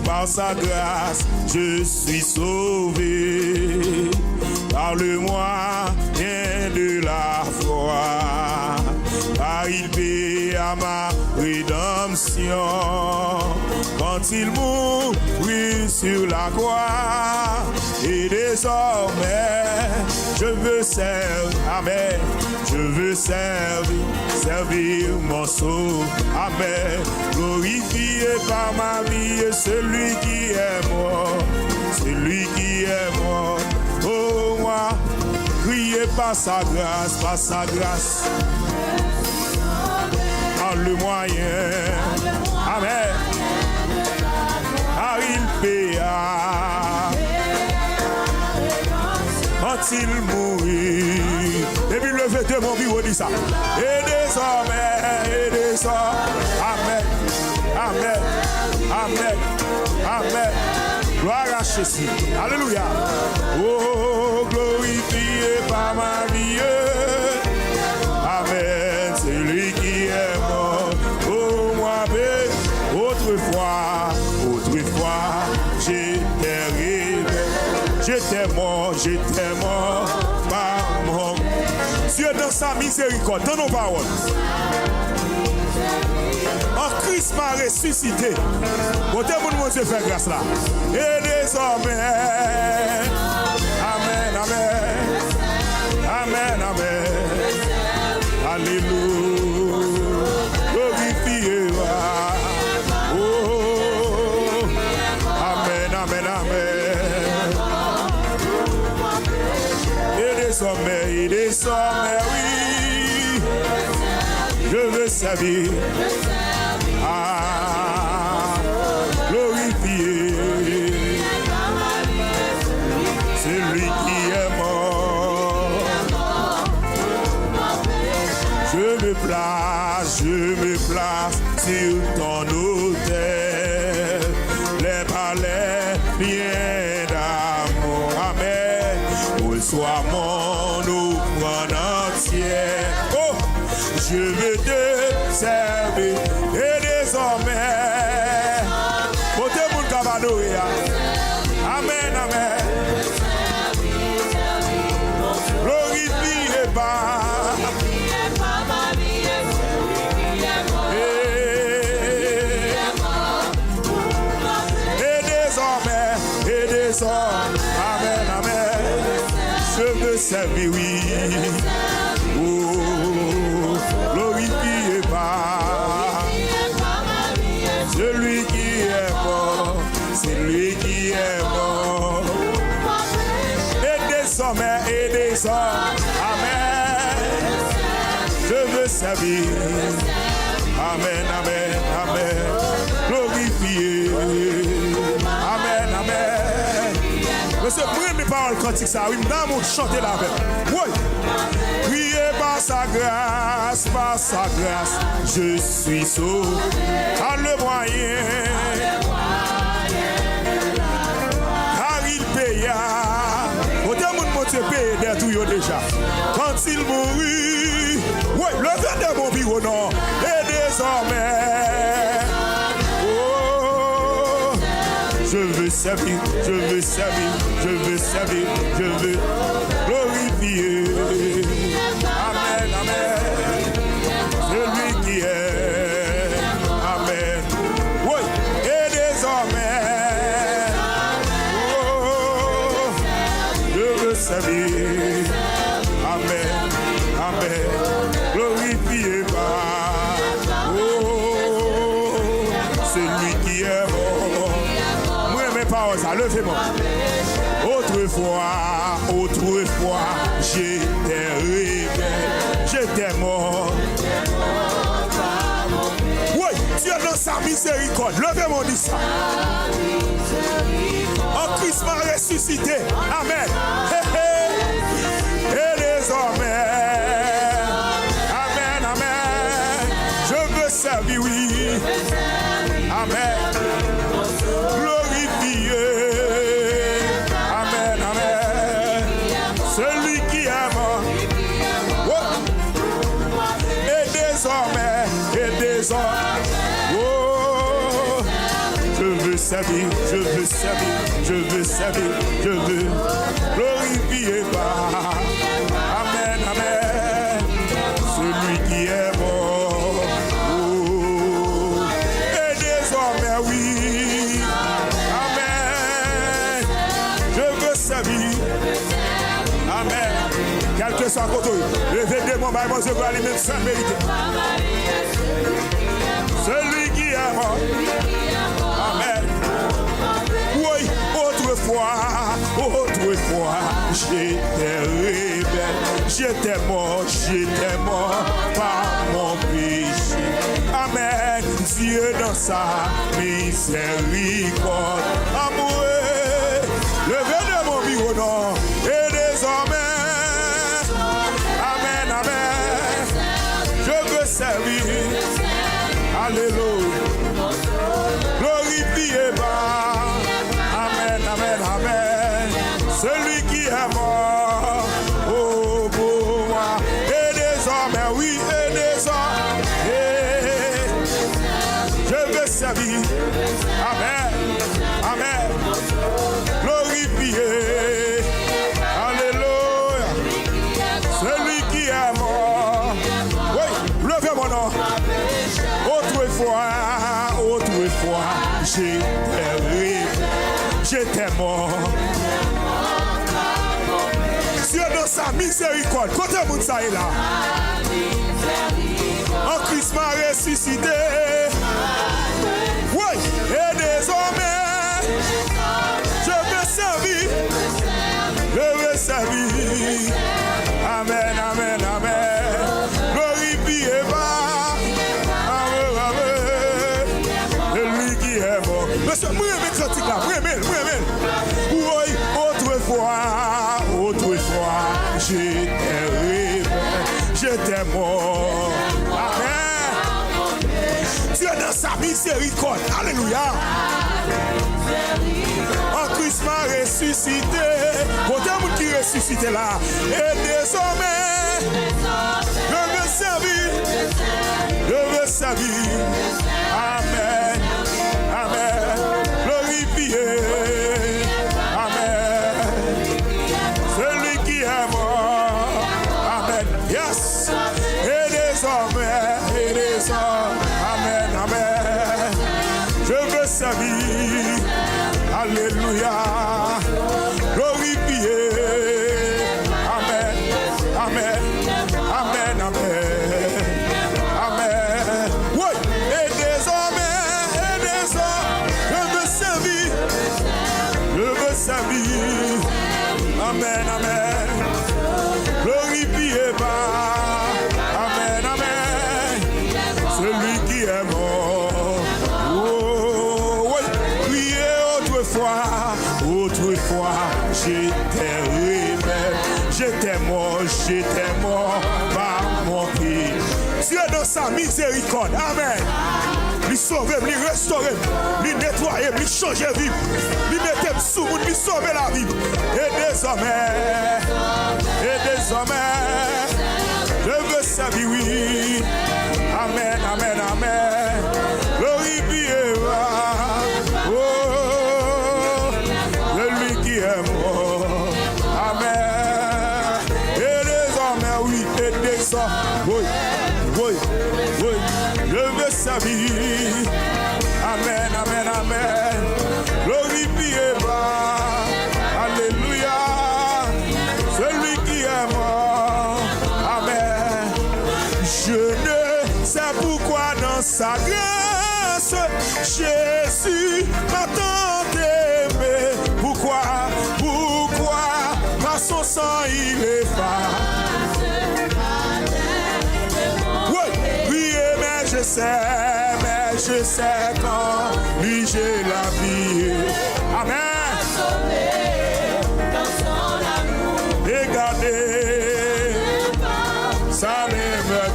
par sa grâce, je suis sauvé. Par le moyen de la foi, car il paie à ma rédemption. Quand il mourut sur la croix, et désormais je veux servir, amen, je veux servir mon saut, amen, glorifié par ma vie celui qui est mort, oh moi, criez par sa grâce, par le moyen, amen, car il paya quand il mourit. Et puis levez de mon bureau, dit ça. Et désormais, amen, amen, amen, amen. Gloire à Jésus. Alléluia. Oh, glorifié par ma vie. Amen. C'est lui qui est mort. Oh, moi, autrefois, j'étais rebelle. J'étais mort par mon Dieu dans sa miséricorde, dans nos paroles. En Christ m'a ressuscité. Côté mon Dieu fait grâce là. Et désormais, amen, amen, amen, amen, alléluia, glorifiez-moi. Oh, amen, amen, amen. Et désormais, oui, je veux servir. Glorifié, celui qui est mort. Je me place sur ton autel, les palais bien d'amour, amen, où soit mon offrande entière. Oh, je veux te servir. Et désormais, côté mon cavanoïa, amen, amen, glorifié par et désormais, amen, amen, je veux servir, oui, oh, glorifié par celui qui est mort, c'est lui qui est mort. Et désormais, amen, je veux servir. Amen, amen, amen, glorifié. Amen, amen. Monsieur, prenez mes paroles cantiques ça, oui, dans mon chanter la veille. Oui. Priez par sa grâce, je suis sauvé. Par le moyen, car il paya. Autant mon Dieu paye des tout déjà. Quand il mourut, oui, le vent de mon bureau, non. Et désormais, oh, je veux servir, je veux glorifier. Amen, amen. Celui qui est, amen. Oui, et désormais, oh, je veux servir. Amen, amen. Glorifié par, oh, celui qui est mort. Moi, mes paroles, ça, levez-moi. Autrefois, j'étais rebelle, j'étais mort. Oui, Dieu dans sa miséricorde, levez-moi, dit ça. En Christ m'a ressuscité, amen. Et désormais, amen, amen, je veux servir, oui, amen, glorifié. Celui qui est mort, oh. Et désormais, oh, je veux veux servir, je veux servir, je veux servir, je veux glorifier par. Amen, amen. Celui qui est mort. Oh. Et désormais, oui. Amen. Je veux servir. Amen. Quel que soit côté, levez mon bail, je veux aller même sans vérité. Celui qui est mort. Amen. Oui, autrefois, j'étais rebelle, j'étais mort par mon péché. Amen. Dieu dans sa miséricorde, amoureux, levez de mon bureau, non, et désormais, amen, amen, je veux servir, alléluia, glorifiez pas, amen, amen, amen, celui qui est mort, oh, pour moi, et désormais, oui, et désormais, je veux servir, amen, amen, glorifier, alléluia, celui qui est mort, oui, levez mon nom, autrefois, j'étais mort, Dieu dans sa miséricorde, côté moun sa est là, en Christ m'a ressuscité, oui, et désormais, je veux servir, amen, amen, amen, glorifiez pas, amen, lui qui est mort, monsieur, moi je critique là, oui, autrefois, j'étais mort, amen, Dieu dans sa miséricorde, alléluia, en Christ m'a ressuscité, côté moun qui ressuscité là, et désormais, je veux servir, amen, amen, glorifier, amen, celui qui est mort, amen, yes, et désormais, amen, amen, je veux servir, alléluia, glorifier, amen, amen, amen, amen, amen, oui, et désormais, je veux servir, amen, amen, glorifiez pas, amen, amen, celui qui est mort, oh, oui, priez autrefois, j'étais rebelle, j'étais mort par mon péché. Dieu dans sa miséricorde, amen. Lui sauver, lui restaurer, lui nettoyer, lui changer vie, lui mettre sous monde, lui sauver la vie. Et désormais, je veux servir, oui. Amen, amen, amen. Glorifiez, oh, celui qui est mort. Amen. Et désormais, oui, et désormais, oui, je veux servir. Amen, amen, amen. Glorifiez pas. Alléluia. Celui qui est mort. Amen. Je ne sais pourquoi dans sa grâce, Jésus m'a tant aimé. Pourquoi par son sang il est efface. Oui, mais je sais quand lui j'ai la vie. Amen. Regardez, ça me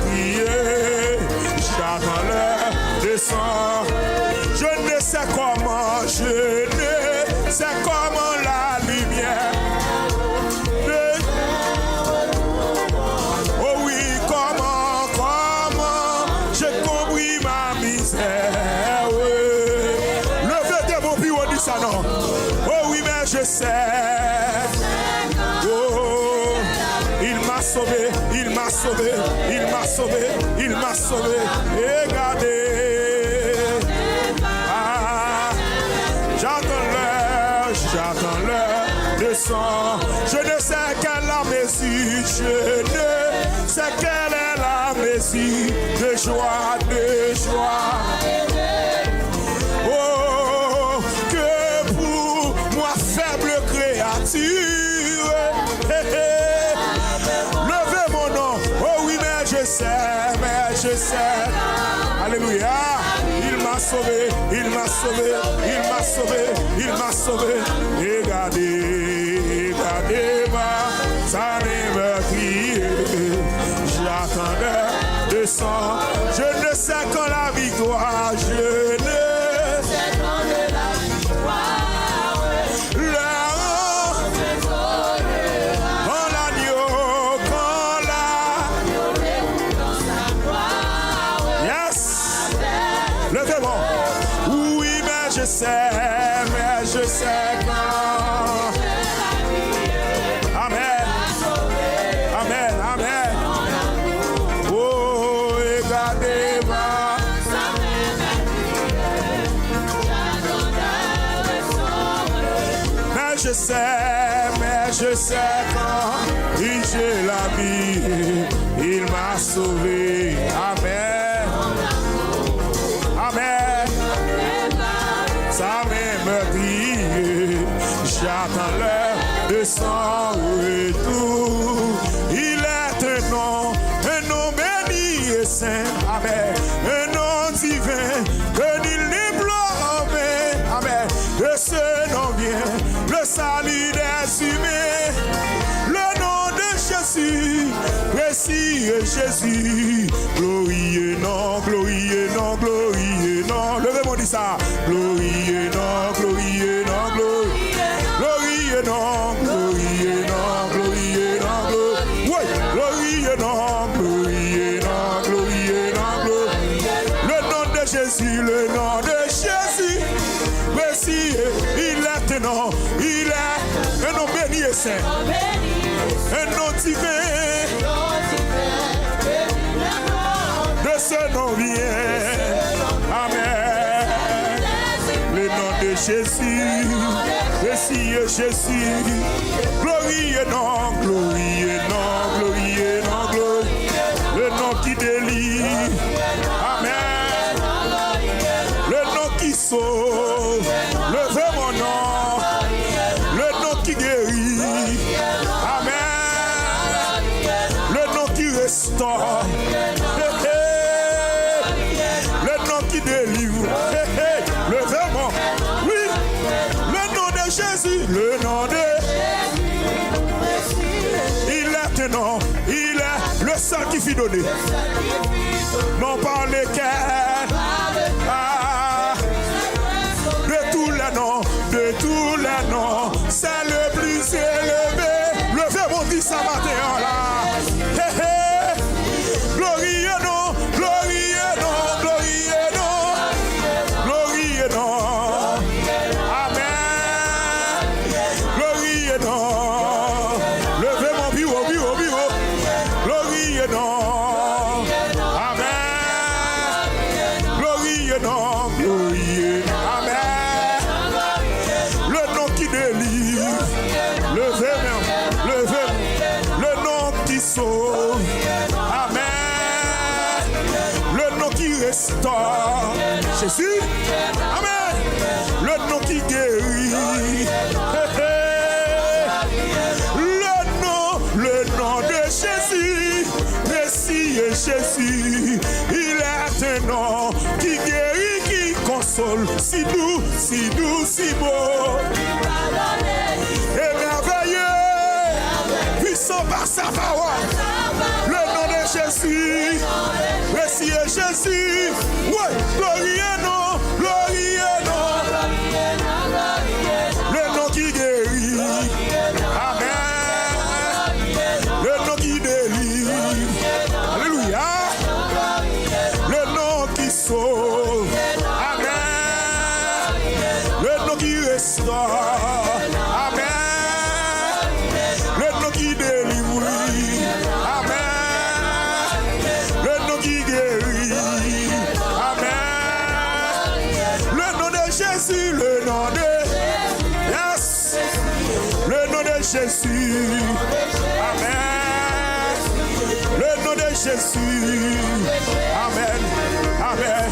crier, chacun leur descend. Je ne sais comment la lumière. Oh oui, comment j'ai compris ma misère. Levez de ça, non? Oh oui, mais je sais. Oh, il m'a sauvé, il m'a sauvé, il m'a sauvé, il m'a sauvé. Et regardez, j'attends l'heure de son. Je ne sais quelle la Messie, je ne sais quelle est la Messie de joie, de joie. Oh, que pour moi faible créature, levez mon nom. Oh oui, mais je sais. Alléluia. Il m'a sauvé, il m'a sauvé, il m'a sauvé, il m'a sauvé. Regardez, ça ne me crie. J'attendais de sang. Je ne sais quand la victoire, je ne sais quand la victoire. Quand l'agneau, quand l'agneau dans sa gloire. Yes. Levez-moi. Oui, mais je sais quand. Amen. Amen, amen. Oh, regardez-moi. Mais je sais quand j'ai la vie, il m'a sauvé. Amen. Amen. Ça me dit, j'attends l'heure de son retour. Il est un nom béni et saint. Amen. Un nom divin, que nul n'est blâmé. Amen. De ce nom vient le salut des humains. Le nom de Jésus, précis Jésus. Glorieux nom, glorieux nom, glorieux nom. Levez-moi, dit ça. Glorieux nom, glorieux nom, glorieux nom, glorieux nom, glorieux nom, glorieux. Oui, glorieux nom, glorieux nom, glorieux nom, le nom de Jésus, le nom de Jésus. Merci, il est un nom, il est un nom béni et saint. Un nom divin. De ce nom vient. Amen. Le nom de Jésus. Merci Jésus. Glorieux nom, glorieux nom, glorieux nom, glorieux. Le nom qui délivre. Amen. Le nom qui sauve. Levez mon nom. Le nom qui guérit. Amen. Le nom qui restaure. Le nom qui délivre. Levez mon. Oui. Le nom de Jésus. Le nom de. Il est un nom. Il est le sang qui fut donné. Non par lesquels. De tous les noms. De tous les noms. C'est le plus élevé. Levez mon dit ça matin là. Glorieux nom. Glorieux nom. Glorieux nom. Glorieux nom. Amen. Glorieux nom. Levez mon bureau. Glorieux nom. Amen. Glorieux nom. Glorieux. Amen. Le nom qui délivre. Levez. Le nom qui sauve. Amen. Le nom qui restaure. Jésus. Amen. Le nom qui guérit. Le nom de Jésus. Merci Jésus. Il est un nom qui guérit, qui console. Si doux, si beau. Et merveilleux. Puissant par sa parole. Le nom de Jésus. Merci Jésus. Oui, glorieux nom, glorieux nom. Le nom qui guérit. Amen. Le nom qui délivre. Alléluia. Le nom qui sauve. Amen. Le nom qui restaure. Amen. Le nom qui délivre. Amen. Le nom qui guérit. Amen. Le nom de Jésus, le nom de Yes. Le nom de Jésus. Amen. Le nom de Jésus. Amen. Amen.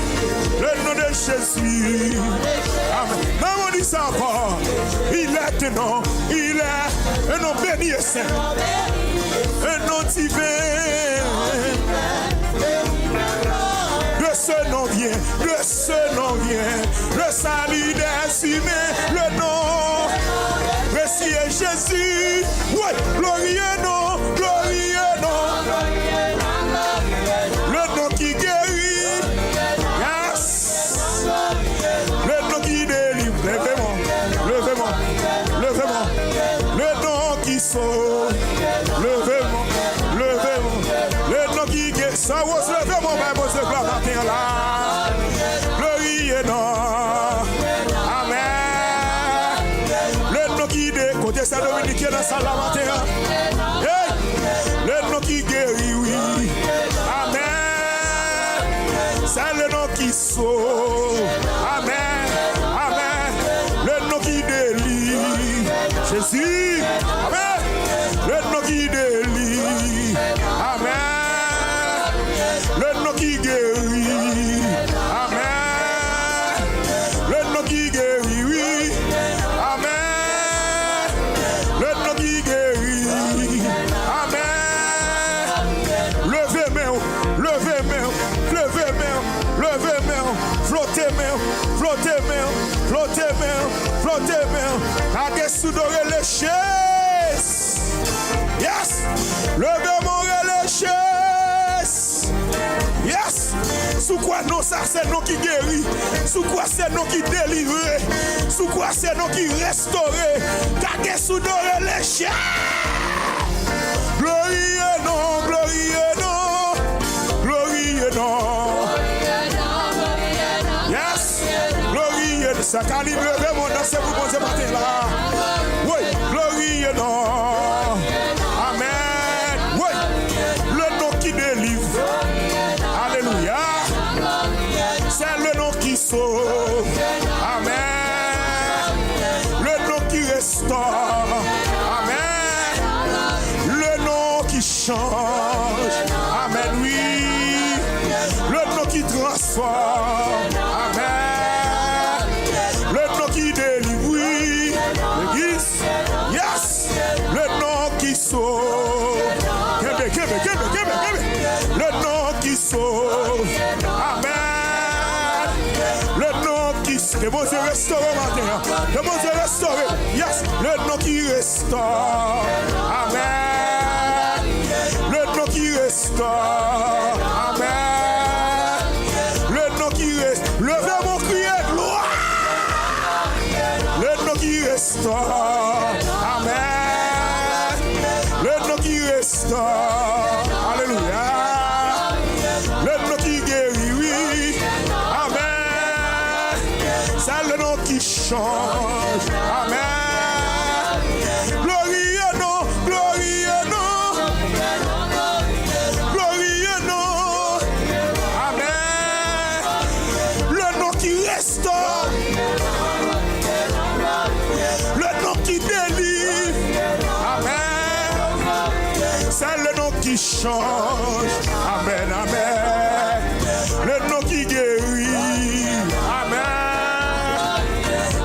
Le nom de Jésus. Amen. Non, on dit ça encore. Il est un nom. Il est un nom béni et saint. Un nom divin. De ce nom vient. De ce nom vient. Le salut des humains. Le nom. Messie est Jésus. Oui, glorieux nom. Glorieux nom. Le nom qui guérit. Yes. Le nom qui délivre. Levez-moi. Levez-moi. Levez-moi. Le nom qui sauve. Levez-moi. Levez-moi. Le nom qui guérit. Ça vous levez-moi, mais vous êtes là matin là. Glorieux nom. Amen. Le nom qui délivre. Côté Saint-Dominique dans sa la matin. Hey. Le nom qui guérit, oui. Amen. C'est le nom qui sauve. Amen. Amen. Le nom qui délivre. Jésus. Amen. Le nom qui délivre. Amen. Le nom qui guérit. Amen. Le nom qui guérit, oui. Amen. Le nom qui guérit. Amen. Levez main, levez main, levez main, levez main, flottez main, flottez main, flottez main, flottez main. Agues doré les chaises. Yes. Levez mon les chaises. Yes. Sous quoi non ça c'est nous qui guérit. Sous quoi c'est nous qui délivre. Sous quoi c'est nous qui restaure. Agues doré les chaises. Glorieux nom, glorieux nom, glorieux nom. Yes, glorieux nom. Ça calibre le monde dans ce bouton ce matin là. Oui, glorieux nom. Amen. Oui, le nom qui délivre. Alléluia. C'est le nom qui sauve. Amen. Le nom qui restaure. Amen. Le nom qui change. Amen, oui. Le nom qui transforme. Amen. Le nom qui délivre, oui. Yes. Le nom qui sauve. Le nom qui sauve. Amen. Le nom qui sauve. Le bon Dieu restaure matin. Le bon Dieu restaure. Yes. Le nom qui restaure. Amen. Le nom qui restaure. Amen. Le nom qui restaure. Levez mon cri et gloire. Le nom qui restaure. Amen. Le nom qui restaure. Alléluia. Le nom qui guérit, oui. Amen. C'est le nom qui change. Amen. Glorieux nom, glorieux nom. Glorieux nom. Amen. Le nom qui restaure. Le nom qui délivre. Amen. C'est le nom qui change. Amen, amen. Le nom qui guérit. Amen.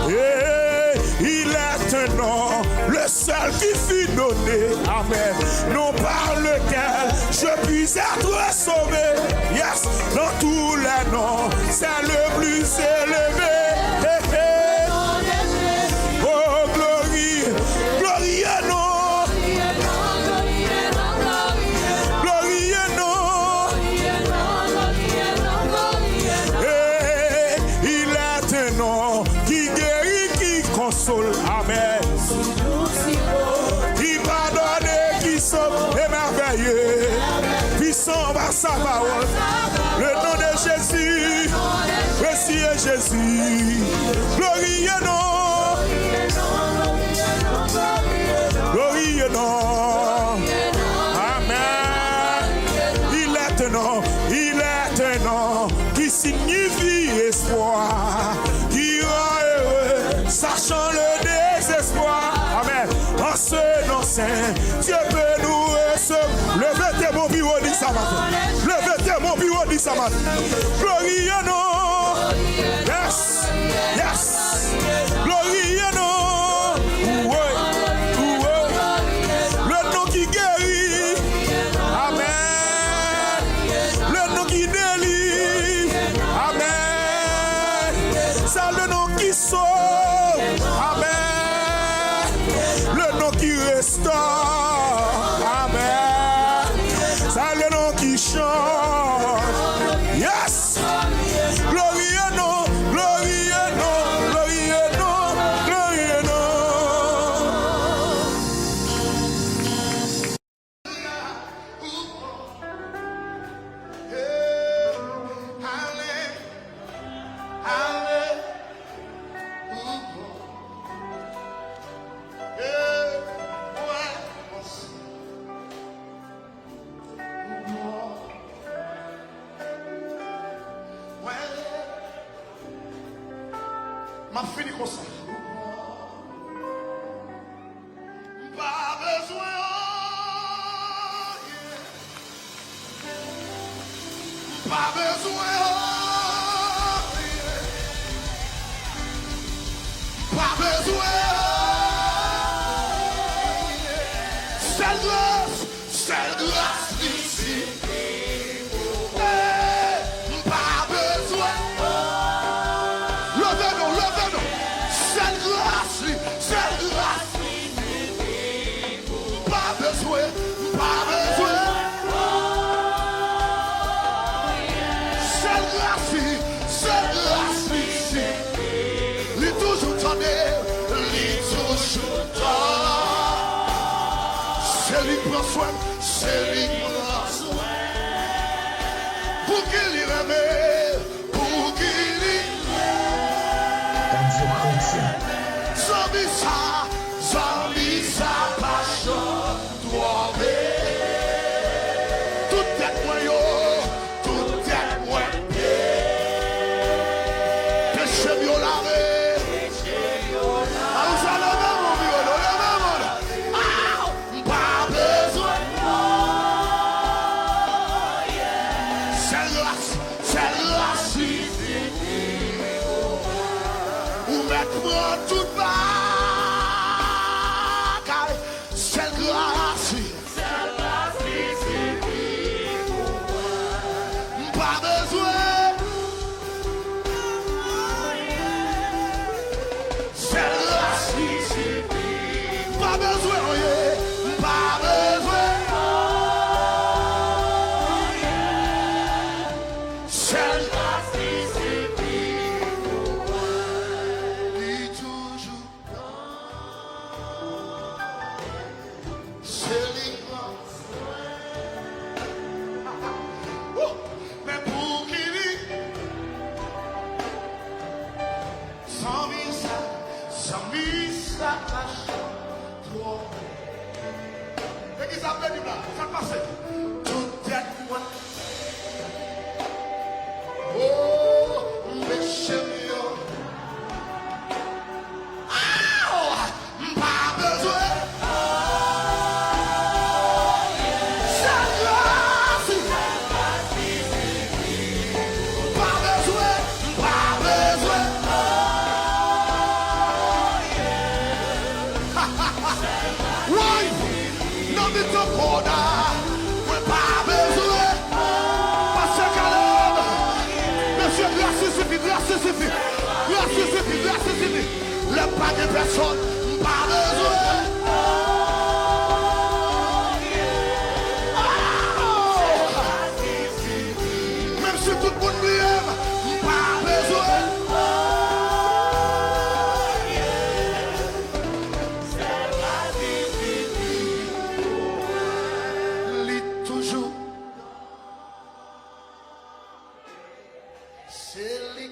Et il est un nom, le seul qui fut donné. Amen. Non par lequel je puis être sauvé. Yes. Dans tous les noms, c'est le plus élevé. Oh, glorieux, glorieux nom. Glorieux nom. Et il est un nom qui guérit, qui console. Amen. Qui pardonne et qui sauve. Émerveilleux. Puissant par sa parole. Le nom de Jésus. Messie est Jésus. Glorieux nom. dit ça, man. Glory and no. Yes. Yes. Glory and no. Le nom qui guérit. Amen. Le nom qui délivre. Amen. C'est le nom qui sauve. Amen. Le nom qui restaure. Amen. C'est le nom qui change. Yes. Glory and no. Glory and no. Glory and no. Glory and no. Ma fini comme ça. Pas besoin. Pas besoin. Pas besoin. C'est grâce ici. Pas besoin. Levez-nous. C'est grâce. Pas besoin. C'est grâce ici. Lui toujours tonner. C'est lui qui prend soin. Pour qu'il y remet. Pour qu'il y Zombie ça, passion, trouvé. Tout est moins tout est moins péché violare. Ah, vous allez même pas besoin. C'est grâce. Ou mettre tout bas. Pas besoin. C'est pas besoin. Pas besoin. C'est mais pour qu'il y sans mise à toi. Et qui s'appelle du blanc, ça passe. Tout est moi. Oh, mes chéris. Pas besoin. Grâce suffit. Le pas de personne, pas besoin. Même si tout le monde m'aime, pas besoin. Lis toujours. C'est lit.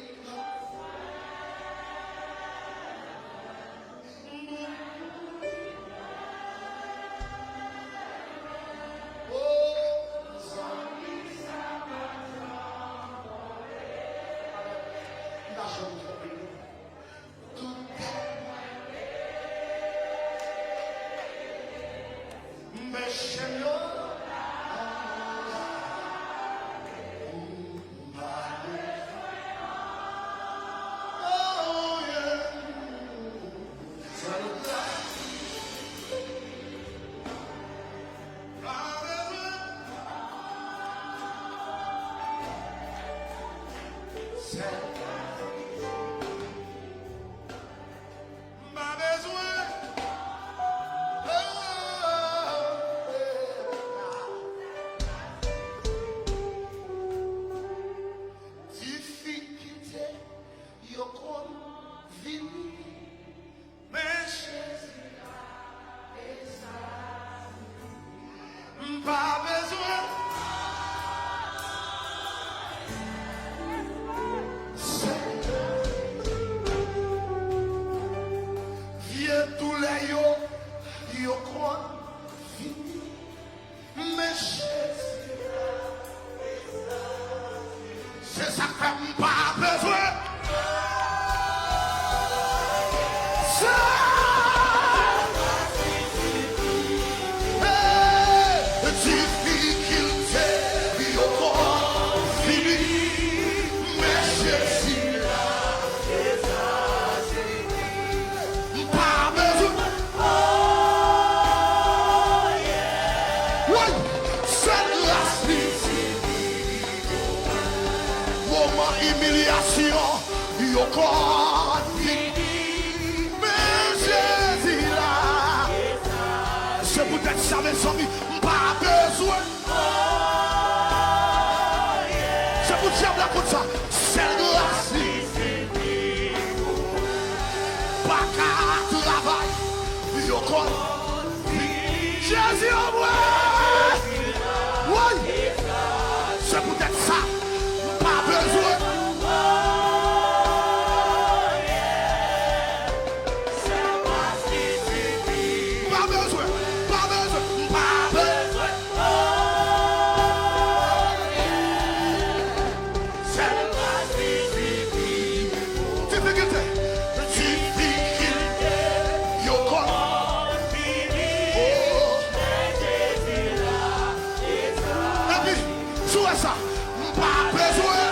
corps fini. Mais Jésus là. C'est peut-être ça, mes amis. Pas besoin. C'est pour dire là comme ça. C'est grâce. Pas qu'à travail. Yo corps. Jésus au moins. Oui. C'est peut-être ça. Pas besoin. Pas besoin. Pas besoin. Pas besoin. C'est difficulté. Difficulté. Yo corps. Et puis, sous ça, pas besoin.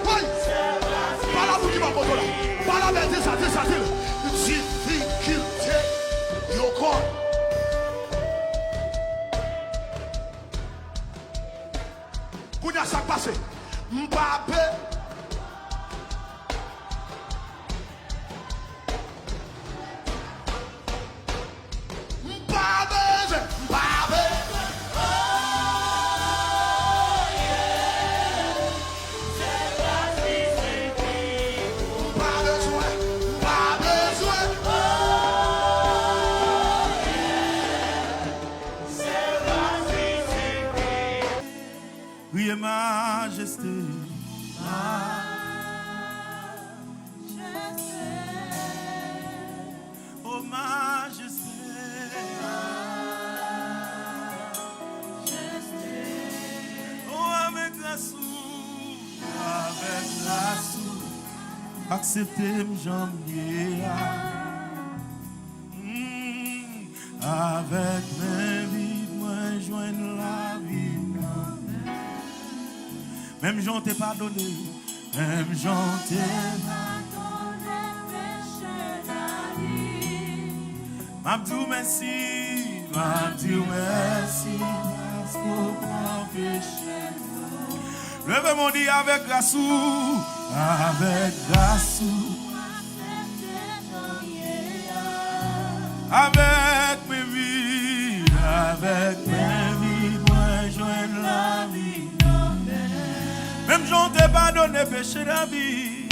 Oui, pas la bouche qui m'a porté là. Pas la bête, c'est ça. Difficulté, yo corps. Qu'on a ça passé. Mbappé. Oui, majesté. Oh majesté. Oh avec la sou, acceptez m'jambier. Avec mes vies, moi joindre la vie. Même j'en t'ai pardonné, même j'en t'ai pardonné, péché d'avis. M'abdou merci, parce qu'on prend péché. Levez mon dit avec grâce, avec mes vies, moi joindre la vie. Même j'en t'ai pardonné péché d'avis.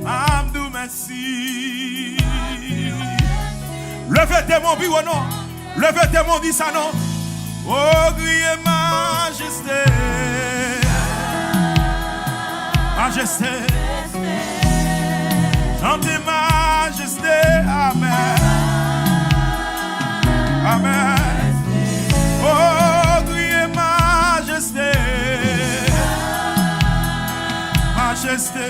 Amdou merci. Levez tes mon bureau non. Levez tes mon dit ça non. Oh criez majesté. Majesté. Chantez majesté. Amen. Amen. Oh, criez majesté, majesté,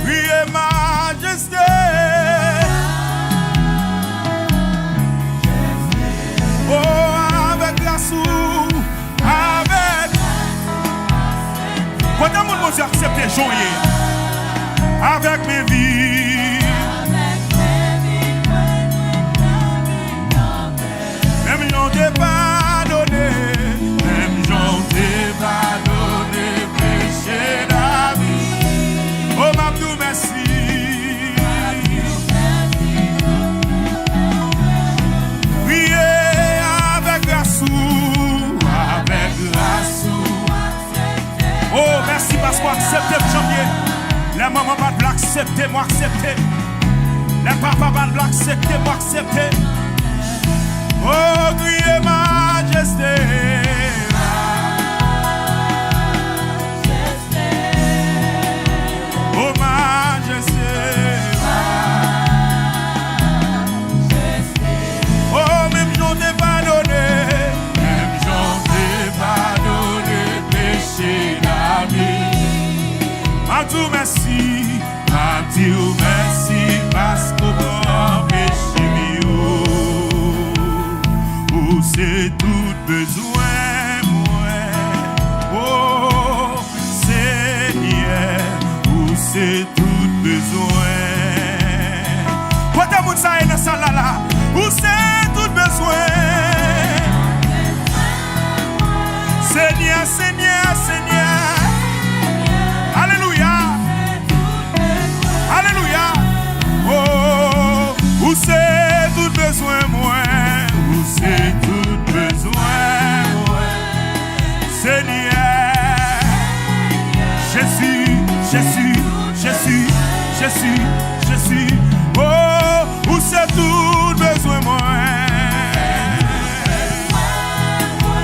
criez majesté. Oh, avec la sou, avec. Quand tout le monde s'est accepté, joyeux, avec mes vies. Même j'en t'ai pardonné, péché d'avis. Oh m'abdou merci. Priez avec grâce. Oh merci parce qu'on accepte le janvier. Les mamans pas de l'accepter, moi accepter. Les papas pas de l'accepter, moi accepter. Oh, criez majesté. Oh, majesté. Oh, même j'en t'ai pardonné. Même j'en t'ai pardonné. Péché d'avis. M'abdou merci. M'abdou merci. Parce qu'on prend péché mieux. C'est tout besoin, moi. Oh, Seigneur, où c'est tout besoin. Quand t'as mon ça et dans ça là, où c'est tout besoin. besoin. Seigneur, Seigneur, Seigneur. Alléluia. Alléluia. Oh, où c'est tout besoin, moi. Où c'est tout besoin, moi. Seigneur. Jésus, Jésus, Jésus, Jésus, Jésus. Oh, où c'est tout besoin, moi.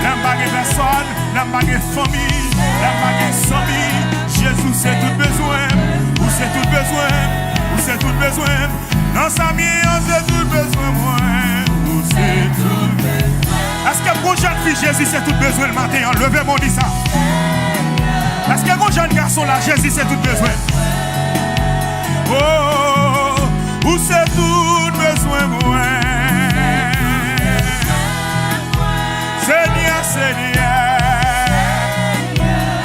La bague personne, la bague famille, la bague famille. Jésus, c'est tout besoin. Où c'est tout besoin, où c'est tout besoin. Dans sa vie, c'est tout besoin, moi. Où c'est tout besoin. Est-ce que mon jeune fille, Jésus, c'est tout besoin le matin? Levez-moi, dit ça. Est-ce que mon jeune garçon là, Jésus, c'est tout besoin? Oh, où c'est tout besoin, moi. Seigneur, Seigneur.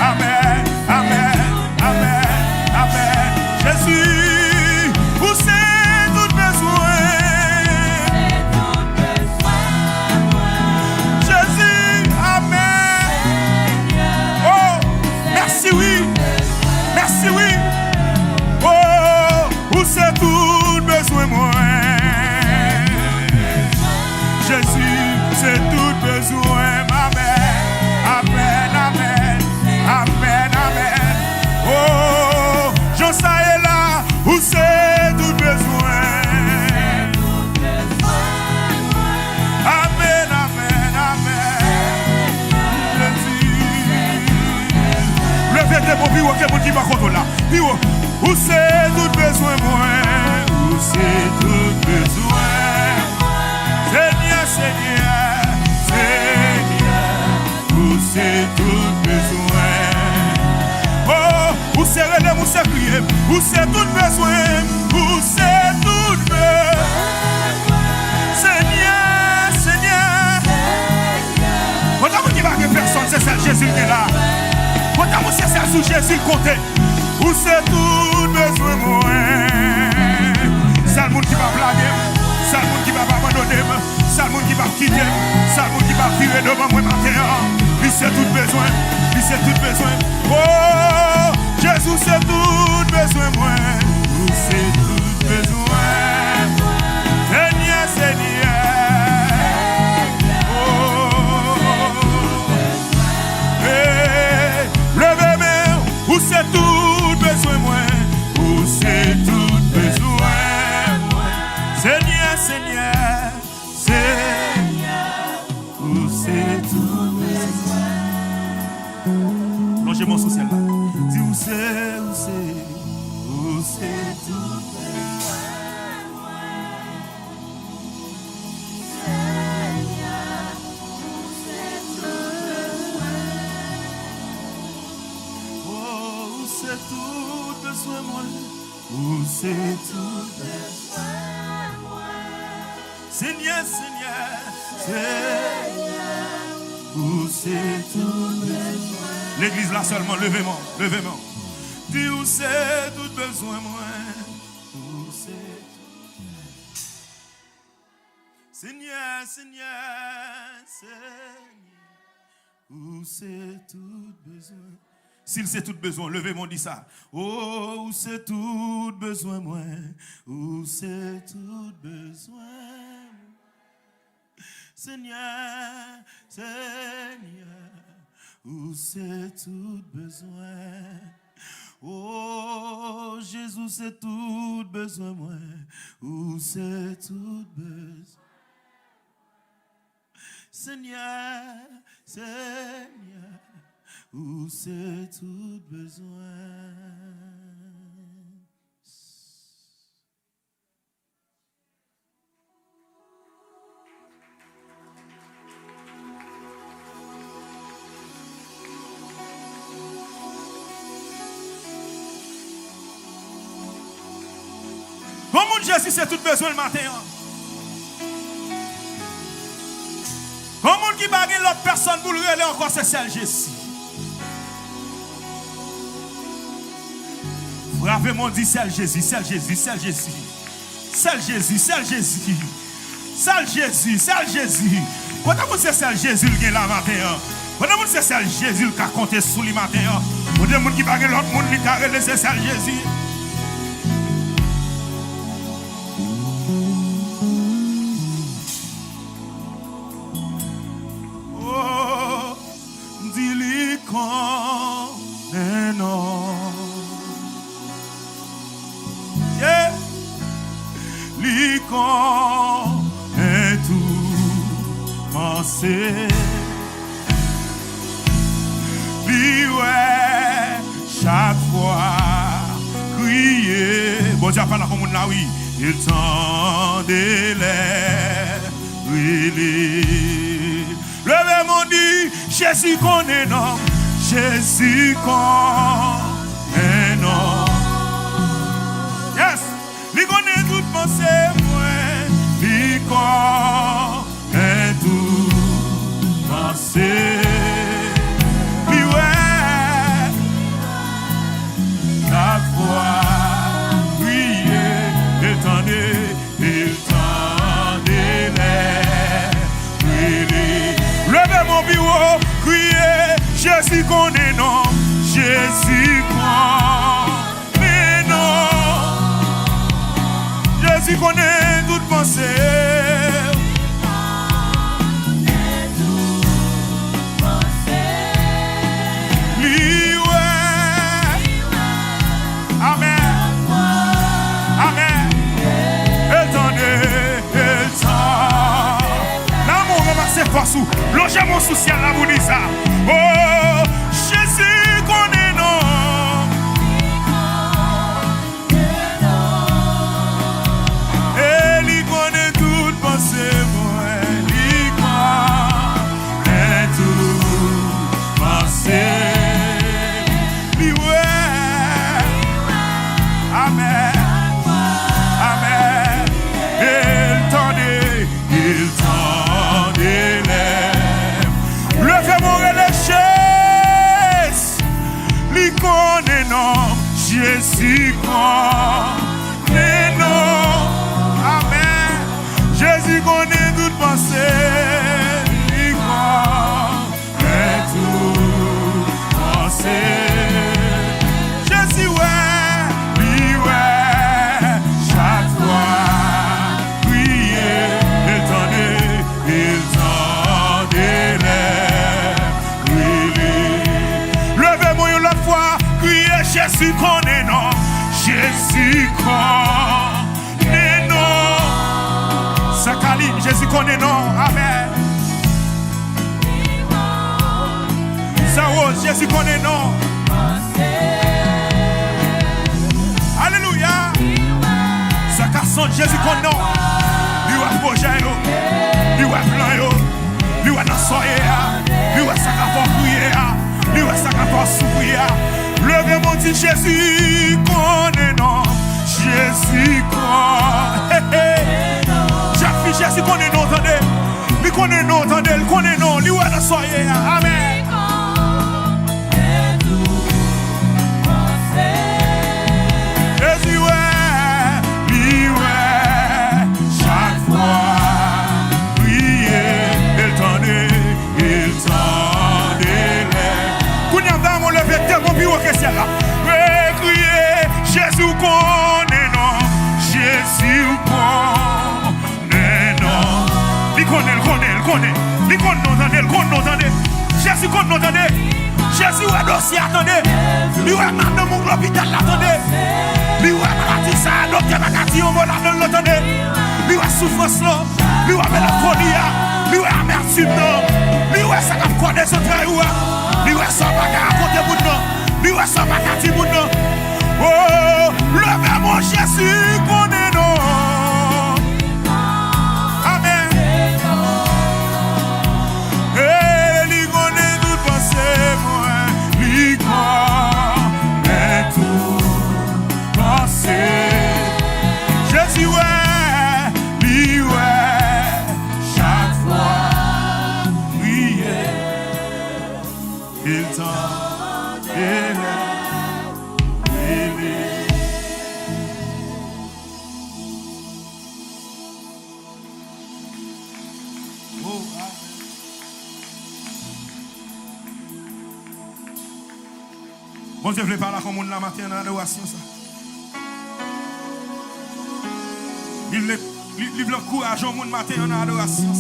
Amen, amen, amen, amen. Jésus, où c'est tout besoin. Jésus, amen. Oh, merci, oui. Merci, oui. Oh, où c'est tout besoin, moi. Jésus, c'est tout besoin, amen, amen, amen, amen, amen. Oh, j'en sais là, où c'est tout besoin. Amen, amen, amen. Jésus. Levez tes bons bureaux, que mon qui va contre là. Bureau, où c'est tout besoin, moi. Où c'est tout besoin. Seigneur, Seigneur, Seigneur, où c'est tout besoin. Oh, où c'est relève, où c'est prier, où c'est tout besoin, où c'est tout besoin. Seigneur, Seigneur, quand on dit que personne, c'est celle Jésus qui est là. Quand on c'est celle sous Jésus compté, où c'est tout besoin, moi. C'est le monde qui va blaguer. C'est le monde qui va abandonner, c'est le monde qui va quitter, c'est le monde qui va tirer devant moi matin. Lui c'est tout besoin, lui c'est tout besoin. Oh, Jésus c'est tout besoin, moi. Lui c'est tout besoin. Seigneur, Seigneur. Oh, hey, levez-moi, où c'est tout besoin, moi. Où c'est tout besoin. Seigneur, Seigneur, Seigneur, où c'est tout besoin. Plongez mon social là. Dis où c'est tout besoin. Seigneur, où c'est tout besoin. Oh, où c'est tout besoin, moi. Où c'est tout besoin. Seigneur, Seigneur, Seigneur, où c'est tout besoin. L'église là seulement, levez-moi, levez-moi. Dis où c'est tout besoin, moi. Où c'est tout. Seigneur, Seigneur, Seigneur, où c'est tout besoin. S'il c'est tout besoin, levez-moi, dis ça. Oh, où c'est tout besoin, moi. Où c'est tout besoin. Seigneur, Seigneur, où c'est tout besoin. Oh, Jésus, c'est tout besoin, moi. Où c'est tout besoin. Seigneur, Seigneur, où c'est tout besoin. Comment Jésus c'est tout besoin le matin? Comment qui bague l'autre personne pour le relais encore c'est celle Jésus. Frappez mon dit celle Jésus, celle Jésus, celle Jésus. Celle Jésus, celle Jésus. C'est Jésus, c'est Jésus. Quand on sait c'est Jésus qui est là matin. Quand on sait c'est Jésus qui a compté sous le matin. Quand on qui pas l'autre monde qui a laissé c'est Jésus. Oh, dis-lui qu'on est non. Yeah. Lui qu'on est tout pensé. Lui ouais chaque fois crier. Bon Dieu parle à comme là oui. Il tendait les briller. Levez mon dit Jésus connaît non. Jésus connaît non. Yes. Lui connaît tout pensée moi. Lui connaît tout pensée. Lui ouais. La foi. Il tendait les. Levez mon bureau, criez, Jésus connaît non, Jésus connaît non. Jésus connaît toute pensée. Lui ouais. Amen. Amen. C'est force ou logez mon souci à la boue ça. Oh, Jésus connaît non. Et il connaît toute pensée, moi. Il connaît toute pensée. Lui ouais. Amen. Amen. Il tendait. Levez mon relèche, lui connaît non, Jésus connaît non, amen. Jésus connaît toute pensée, lui connaît toute pensée. Jésus ouais, lui ouais, chaque fois prier, il tendait Jésus connaît non, Jésus connaît non. Sakali, Jésus connaît non, amen. Sao, Jésus connaît non. Alléluia. Sakasson, Jésus connaît non. Lui a projet yo, lui a plan yo, lui a dans soye, lui a sakafon prier, lui a sakafon souffrir. Levez mon dit Jésus connaît non, Jésus connaît non. J'ai Jésus connaît non, attendez. Lui connaît non, attendez, il connaît non, lui ouais dans soye. Amen. Jésus ouais, lui ouais, chaque fois prier, il tendait les. Kounya dans mon levé tellement plus haut que c'est là. Crier, Jésus connaît non, Jésus connaît non. Il connaît, il connaît. Jésus connaît, attendez. Jésus est dossier, attendez. Lui est mal dans mon hôpital, attendez. Lui est maladie, ça, docteur Makati, on va l'attendez. Lui est souffrance, lui est mélancolie, lui est amertume, lui est ça qui connaît son travail. Lui est sans bagarre à côté de nous. Lui est sans bagarre à côté de nous. Oh, levez mon Jésus connaît non. Amen. Et lui connaît toute pensée, moi. Lui connaît toute pensée. Jésus ouais, lui ouais, chaque fois, oui, il tend et Bon Dieu, je parle à comme la matin en adoration. Il veut encourager au monde matin en adoration.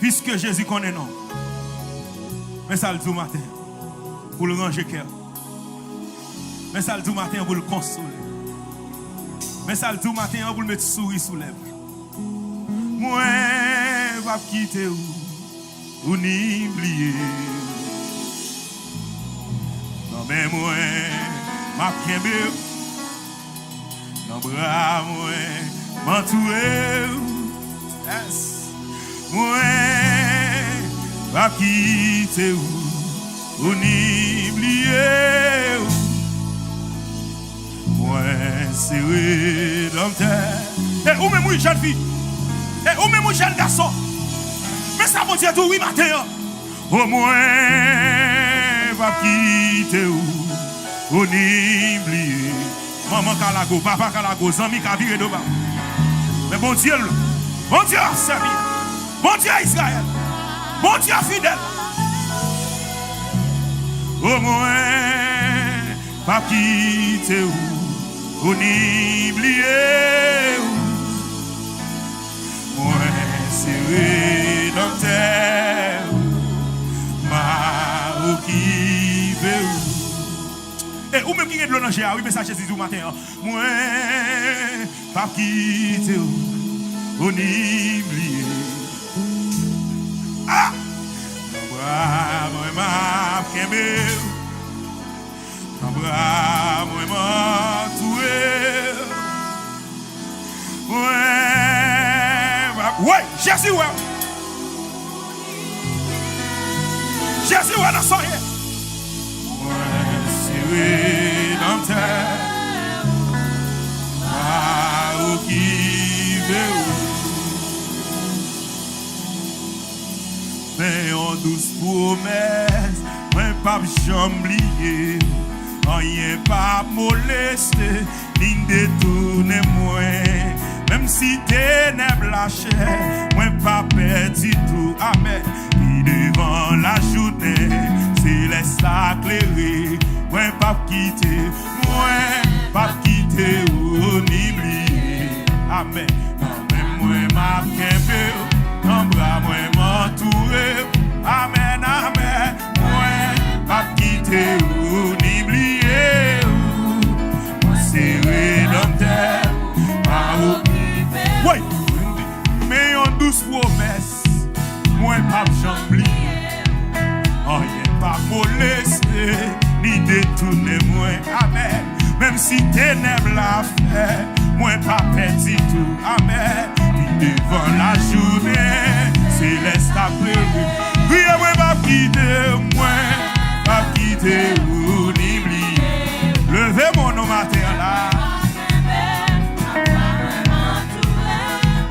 Puisque Jésus connaît non. Mais ça le dit matin pour le ranger cœur. Mais ça le dit matin pour le consoler. Mais ça le dit matin pour le mettre sourire sous lèvres. Moi, je vais quitter ou ni oublier. Non mais moi, ma kembe. Non bras moi, m'entourer. Yes. Moi, va quitter ou ni oublier. Moi, serré dans terre. Et où même oui, jeune fille? Et où même oui, jeune garçon? Mais ça mon Dieu tout oui matin. Au moins, va quitter ou ni oublier. Maman Kalago, papa Kalago, Zami Kavire de bas. Mais bon Dieu, a servi. Bon Dieu Israël, bon Dieu fidèle. Au moins, pas quitter ou ni oublier. Moi, serré dans terre, ma occupé. Et ou même qui est de l'eau dans oui, mais ça Jésus du matin. Moi, pas quitter ou ni oublier. Ah! Moi, ma kembe. Moi, tué. Ouais, Jésus, ouais. Jésus, ouais, dans son yé. Moi, serré dans terre. Ma occupé. Mais en douce promesse, moi pas j'oublier, rien pas molester, ni détourner moi. Même si ténèbres lâchent, moi pas perdu tout, amen. Puis devant la journée, céleste éclairé, moi pas quitter, ou ni oublier, amen. Non même moi m'a kembe. Non bras moi m'entourer. Amen, amen. Moi pas quitter ou ni oublier. Moi serré dans terre. Oui, mais en douce promesse. Moi pas j'oublier. Rien pas molester ni détourner moi. Amen. Même si ténèbres la fait, moi pas perdu tout. Amen. Devant la journée, céleste a pleuré. Oui, moi, pas quitter ou ni oublier. Levez mon nom matin là.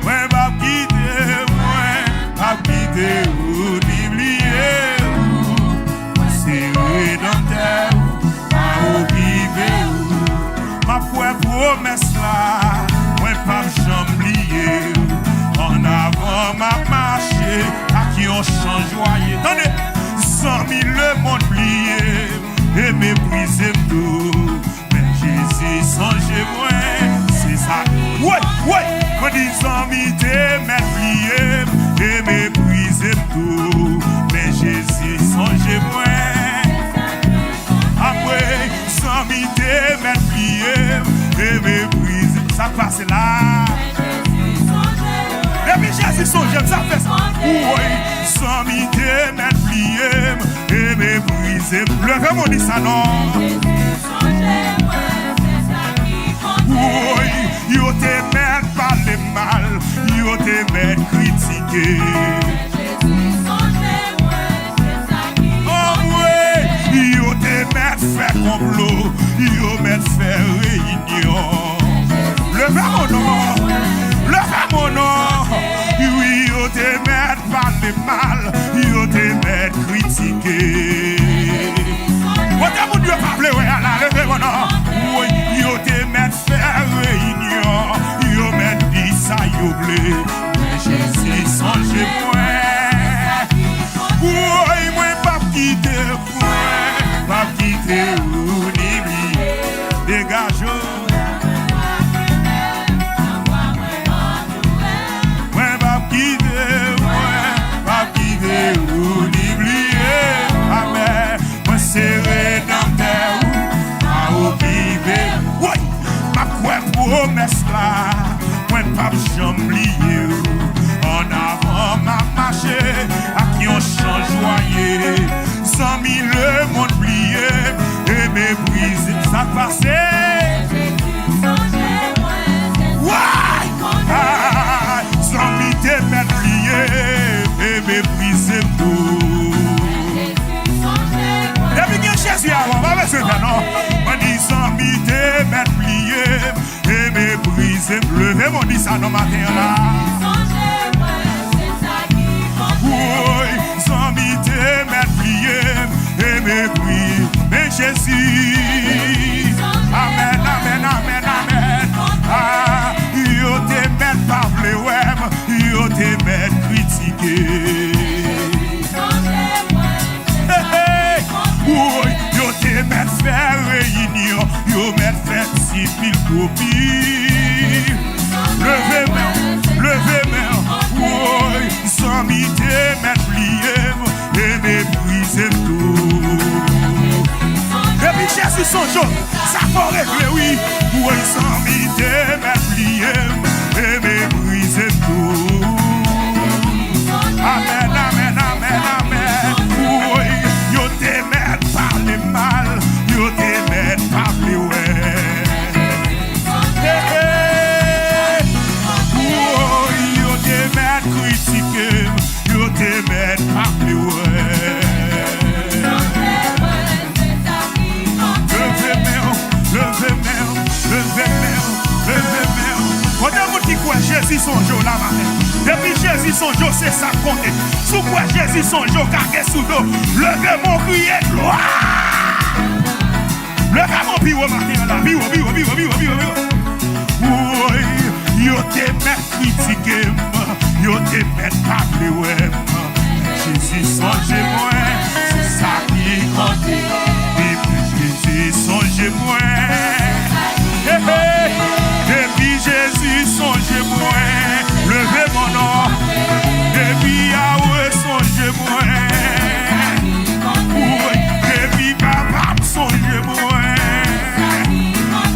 Moi, pas quitter ou ni oublier. Serré dans terre, à oublier. Ma foi promesse là, moi, pas j'oublier. En avant ma marché, à qui on change joyeux. Attendez, 100 000 le monde plié, et mépriser tout. Mais Jésus songe moi, c'est ça. Ouais, quand ils ont mis tes mains pliées, et mépriser tout. Mais Jésus songe moi. Après, 100 000 tes mains pliées, et mépriser. Ça passe là. Et puis Jésus songe, ça fait ça. Oui, sans m'idée, mettre plié, et mépriser. Levez mon dit ça non. Oui, yo te met parler mal, yo te met critiquer. Oh oui, yo te met faire complot, yo met faire réunion. Levez mon nom. Levez mon nom. Oui, yo te met parler mal, yo te met critiquer. What mon Dieu parler ouais là, levez mon nom. Oui, yo te met faire réunion, yo met passé. Sans m'y mettre plié et mépriser tout. Depuis que Jésus avant, va me non. On dit sans m'y mettre plié et mépriser. Levez mon dit ça non matin là. Oui, sans m'y mettre plié et mépriser. Mais Jésus, amen, amen, amen, amen. Ah, yo te met parler, ouais, yo te met critiquer. Oui, yo te met faire réunion, yo met fait si pile copie. Levez main, oui, sans m'y te mettre plié et mépriser tout. Et puis Jésus son jour, ça faut régler, oui. Oui, sans m'y te mettre plié et mépriser tout. Amen, amen, amen, amen. Oui, yo te met parler mal, yo te met parler ouais. Oui, yo te met critiquer, yo te met parler ouais. On a monde qui croit Jésus son jour là matin. Depuis Jésus son jour, c'est ça compte. Sous quoi Jésus son jour, cargué sous l'eau. Levez mon crier gloire. Levez mon pire matin là. Pire. Oui, yo te met critiquer, yo te met parler ouais. Jésus songe moi, c'est ça qui compte. Jésus songe moi. Depuis Jésus songe moi, levez mon nom. Depuis Yahweh songe moi. Oui, depuis Papa songe moi.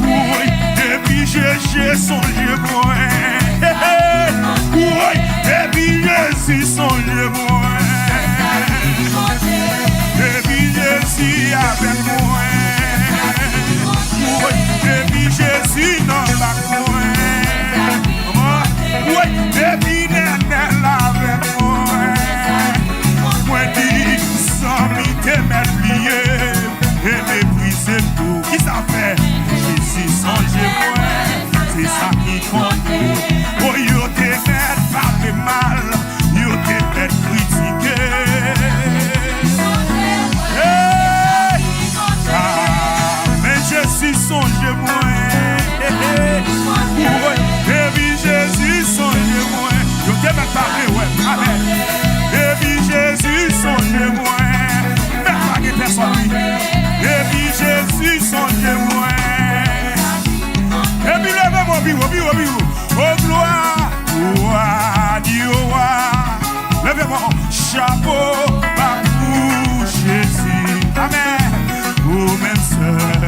Oui, depuis Jésus songe moi. Oui, depuis Jésus songe moi. Depuis Jésus avec moi. Oui, depuis Jésus dans la coin. Oui, depuis l'éternel avec moi. Moi dis, sans m'y te mettre plié et mépriser tout. Qui ça fait? Jésus songe moi, c'est ça qui compte. Oh, yo te met parler mal, yo te met critiquer. Jésus songe moi. Et puis Jésus songe moi. Je te mets parler, ouais. Amen. Et puis Jésus songe moi. Mais pas de personne. Et puis Jésus songe moi. Et puis levez mon biou. Oh gloire. Gloire, Dieu. Levez mon chapeau. Pour Jésus. Amen. Vous même seul.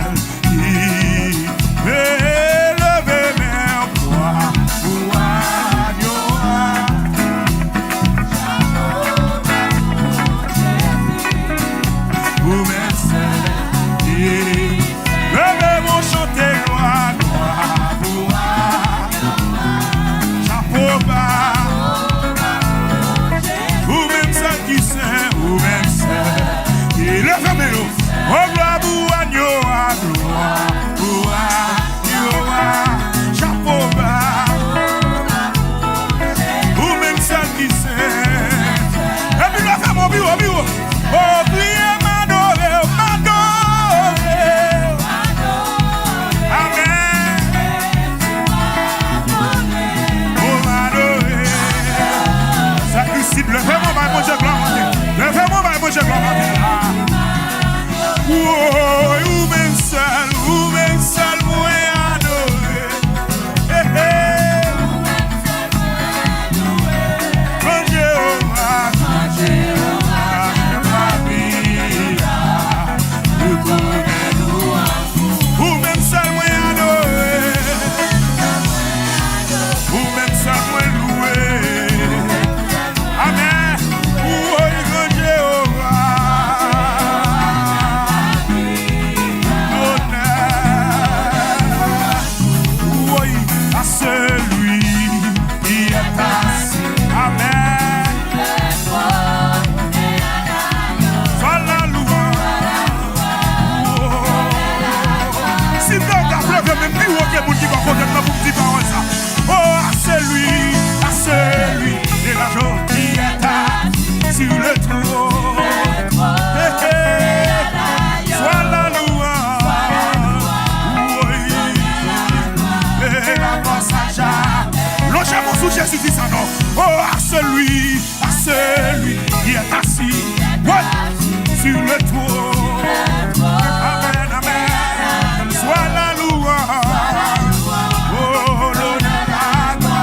Jésus dit ça, non? Oh, à celui qui est assis, ouais, sur le trône. Amen, amen. Sois la louange. Oh, l'honneur à toi,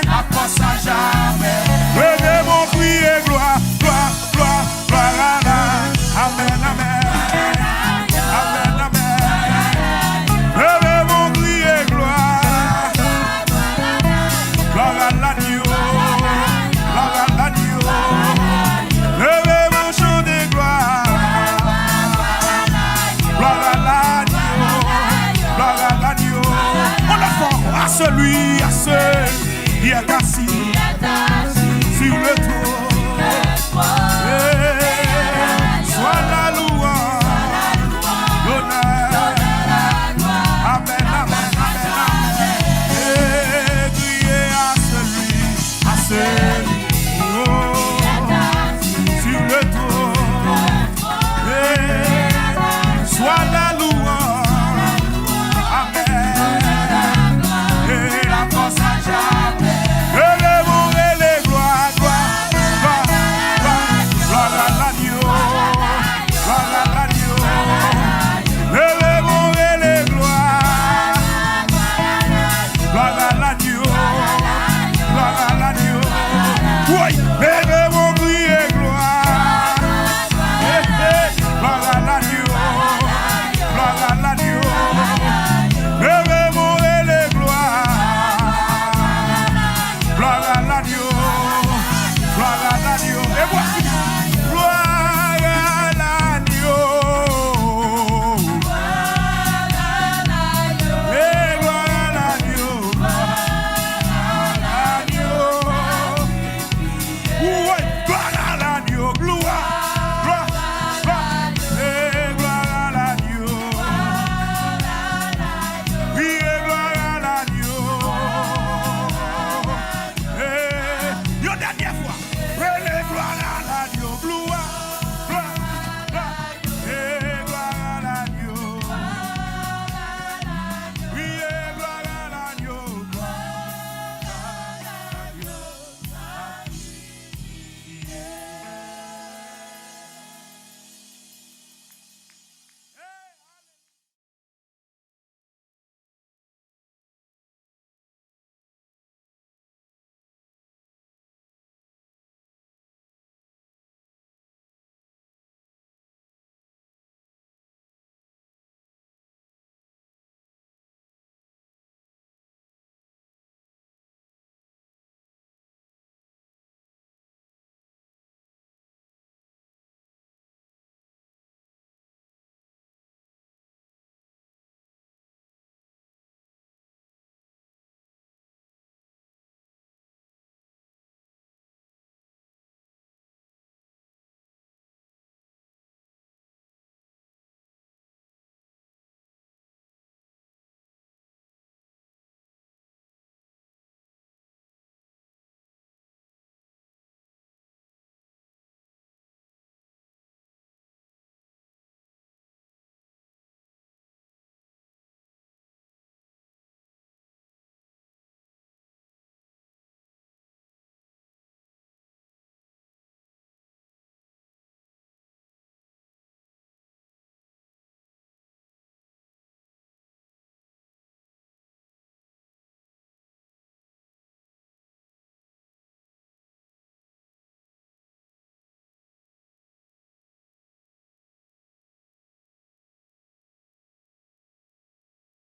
à force à jamais. Venez mon prier, gloire, gloire, gloire, gloire à la. Amen, amen. Amen, amen. Venez mon prier, gloire. Gloire à l'agneau. Gloire à l'agneau. Venez mon chant de gloire. Gloire à l'agneau. Gloire à l'agneau. On a fort à celui qui est assis.